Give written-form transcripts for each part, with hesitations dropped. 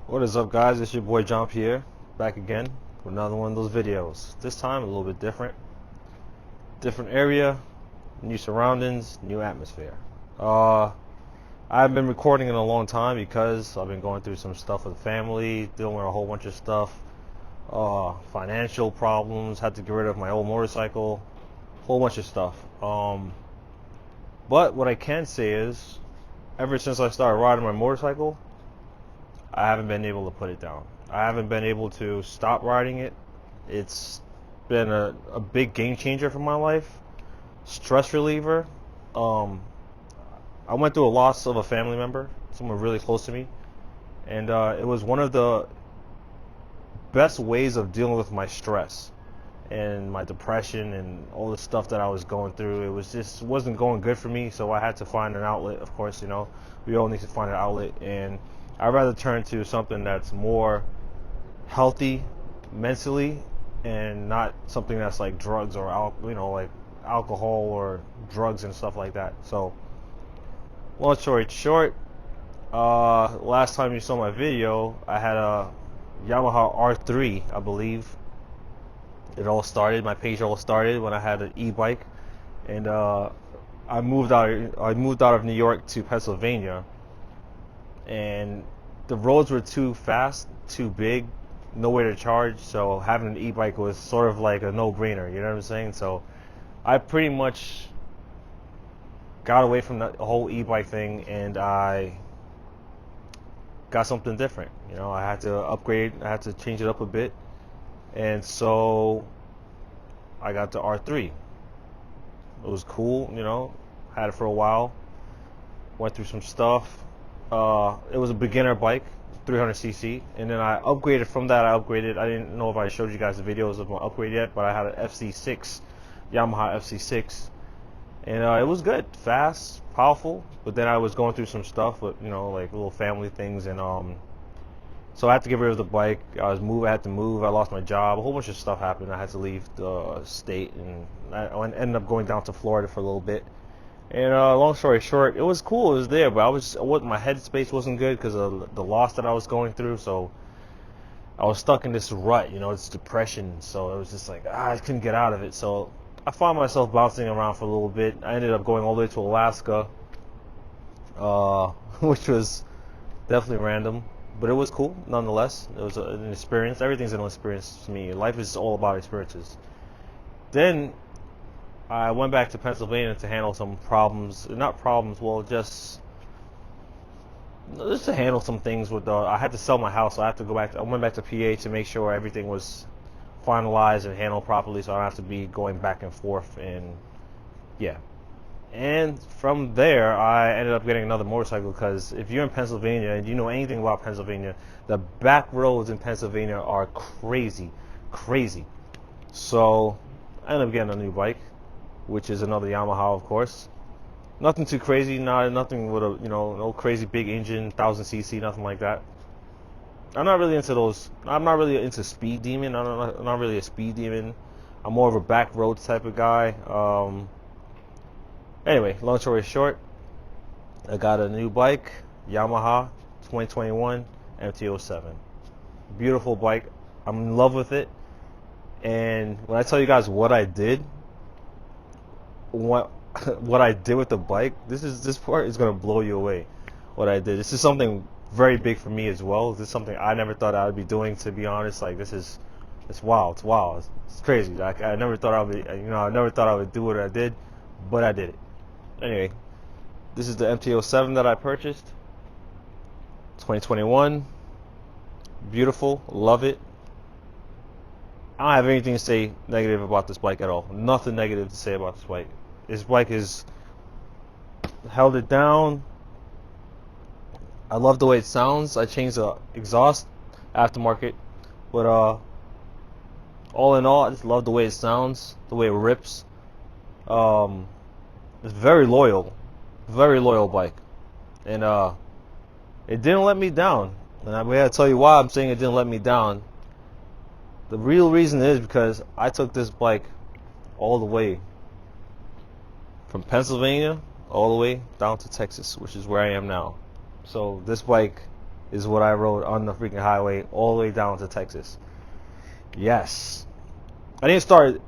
What is up, guys? It's your boy John Pierre, back again with another one of those videos. This time a little bit different area, new surroundings, new atmosphere. I've been recording in a long time because I've been going through some stuff with family, dealing with a whole bunch of stuff, financial problems, had to get rid of my old motorcycle, whole bunch of stuff. But what I can say is, ever since I started riding my motorcycle, I haven't been able to put it down. I haven't been able to stop riding it. It's been a big game changer for my life. Stress reliever. I went through a loss of a family member, someone really close to me, and it was one of the best ways of dealing with my stress and my depression and all the stuff that I was going through. Wasn't going good for me, so I had to find an outlet. Of course, we all need to find an outlet, and I'd rather turn to something that's more healthy mentally and not something that's like drugs or like alcohol or drugs and stuff like that. So, long story short, last time you saw my video, I had a Yamaha R3, I believe. My page all started when I had an e-bike, and I moved out of New York to Pennsylvania, and the roads were too fast, too big, no way to charge, so having an e-bike was sort of like a no-brainer, you know what I'm saying? So I pretty much got away from the whole e-bike thing, and I got something different. I had to upgrade, I had to change it up a bit, and so I got the R3. It was cool, had it for a while, went through some stuff. It was a beginner bike, 300cc, and then I upgraded from that. I didn't know if I showed you guys the videos of my upgrade yet, but I had an FC6, Yamaha FC6, and it was good, fast, powerful. But then I was going through some stuff with like little family things, and so I had to get rid of the bike. I had to move. I lost my job. A whole bunch of stuff happened. I had to leave the state, and I ended up going down to Florida for a little bit. And long story short, it was cool. It was there, but my headspace wasn't good because of the loss that I was going through. So I was stuck in this rut, this depression. So it was just like I couldn't get out of it. So I found myself bouncing around for a little bit. I ended up going all the way to Alaska, which was definitely random, but it was cool nonetheless. It was an experience. Everything's an experience to me. Life is all about experiences. Then I went back to Pennsylvania to handle some problems. Not problems, well, just to handle some things with I had to sell my house, so I went back to PA to make sure everything was finalized and handled properly, so I don't have to be going back and forth, and yeah. And from there, I ended up getting another motorcycle, because if you're in Pennsylvania and you know anything about Pennsylvania, the back roads in Pennsylvania are crazy. So I ended up getting a new bike, which is another Yamaha, of course. Nothing too crazy, nothing with no crazy big engine, 1000cc, nothing like that. I'm not really into those. I'm not really into speed demon. I'm not really a speed demon. I'm more of a back road type of guy. Anyway, long story short, I got a new bike, Yamaha 2021 MT-07. Beautiful bike. I'm in love with it. And when I tell you guys what I did, what I did with the bike, this part is gonna blow you away. What I did. This is something very big for me as well. This is something I never thought I would be doing, to be honest. Like, it's wild. It's crazy. Like, I never thought I would do what I did, but I did it. Anyway, this is the MT-07 that I purchased. 2021. Beautiful. Love it. I don't have anything to say negative about this bike at all. Nothing negative to say about this bike. This bike has held it down. I love the way it sounds. I changed the exhaust, aftermarket, but all in all, I just love the way it sounds, the way it rips. It's very loyal bike, and it didn't let me down. And I gotta tell you why I'm saying it didn't let me down. The real reason is because I took this bike all the way from Pennsylvania all the way down to Texas, which is where I am now. So this bike is what I rode on the freaking highway all the way down to Texas. Yes. I didn't start.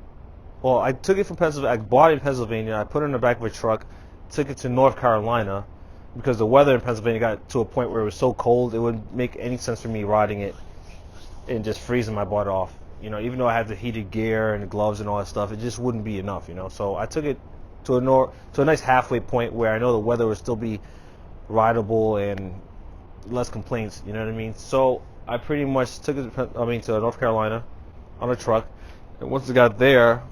Well, I took it from Pennsylvania. I bought it in Pennsylvania. I put it in the back of a truck, took it to North Carolina because the weather in Pennsylvania got to a point where it was so cold it wouldn't make any sense for me riding it and just freezing my butt off. You know, even though I had the heated gear and the gloves and all that stuff, it just wouldn't be enough. You know, so I took it to a nice halfway point where I know the weather would still be rideable and less complaints. You know what I mean? So I pretty much took it. To North Carolina on a truck, and once I got there,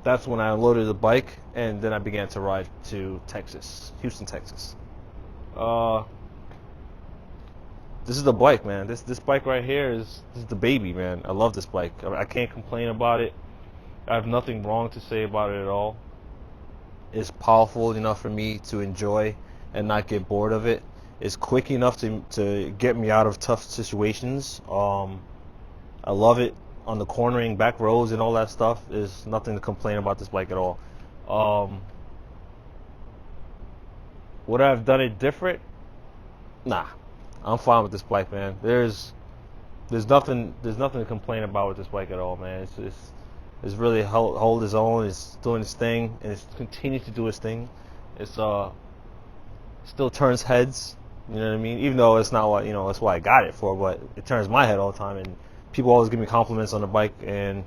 that's when I unloaded the bike, and then I began to ride to Texas, Houston, Texas. This is the bike, man. This bike right here is the baby, man. I love this bike. I can't complain about it. I have nothing wrong to say about it at all. It's powerful enough for me to enjoy and not get bored of it. It's quick enough to get me out of tough situations. I love it on the cornering, back roads, and all that stuff. There's nothing to complain about this bike at all. Would I have done it different? Nah, I'm fine with this bike, man. There's nothing to complain about with this bike at all, man. It's really hold its own. It's doing its thing, and it continues to do its thing. It's still turns heads. You know what I mean? Even though it's not what, that's what I got it for, but it turns my head all the time, and people always give me compliments on the bike, and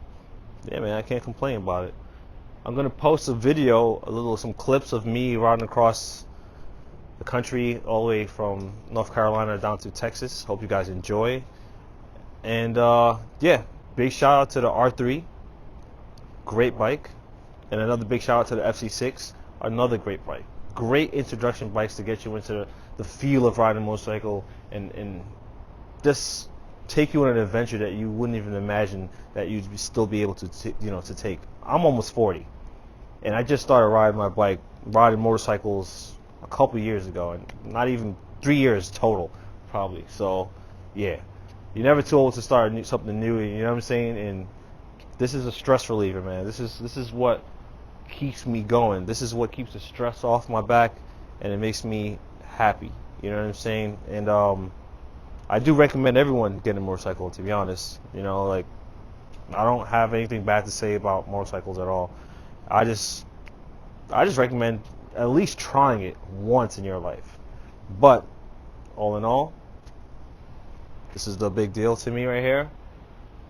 yeah, man, I can't complain about it. I'm gonna post a video, some clips of me riding across the country all the way from North Carolina down to Texas. Hope you guys enjoy. And yeah, big shout out to the R3, great bike, and another big shout out to the FC6, another great bike. Great introduction bikes to get you into the feel of riding a motorcycle and just take you on an adventure that you wouldn't even imagine that you'd still be able to take. I'm almost 40, and I just started riding motorcycles a couple years ago, and not even 3 years total, probably. So, yeah, you're never too old to start something new. You know what I'm saying? And this is a stress reliever, man. This is what keeps me going. This is what keeps the stress off my back, and it makes me happy. You know what I'm saying? And I do recommend everyone getting a motorcycle. To be honest, I don't have anything bad to say about motorcycles at all. I just recommend at least trying it once in your life. But all in all, this is the big deal to me right here.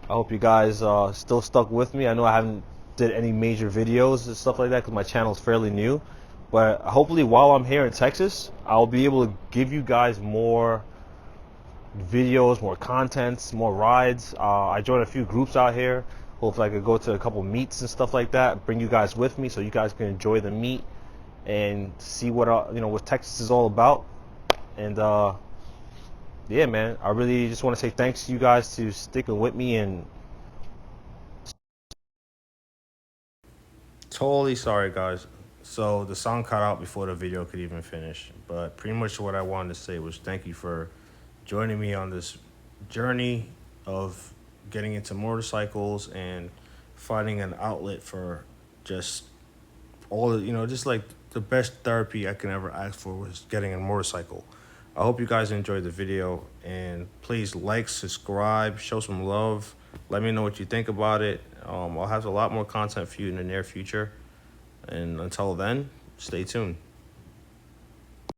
I hope you guys still stuck with me. I know I haven't did any major videos and stuff like that because my channel is fairly new. But hopefully while I'm here in Texas, I'll be able to give you guys more videos, more contents, more rides. I joined a few groups out here. Hopefully I could go to a couple meets and stuff like that, bring you guys with me so you guys can enjoy the meet and see what what Texas is all about. And yeah, man, I really just want to say thanks to you guys to sticking with me. And totally sorry, guys. So the song cut out before the video could even finish. But pretty much what I wanted to say was thank you for joining me on this journey of getting into motorcycles and finding an outlet for just just like the best therapy I can ever ask for was getting a motorcycle. I hope you guys enjoyed the video, and please like, subscribe, show some love. Let me know what you think about it. I'll have a lot more content for you in the near future. And until then, stay tuned.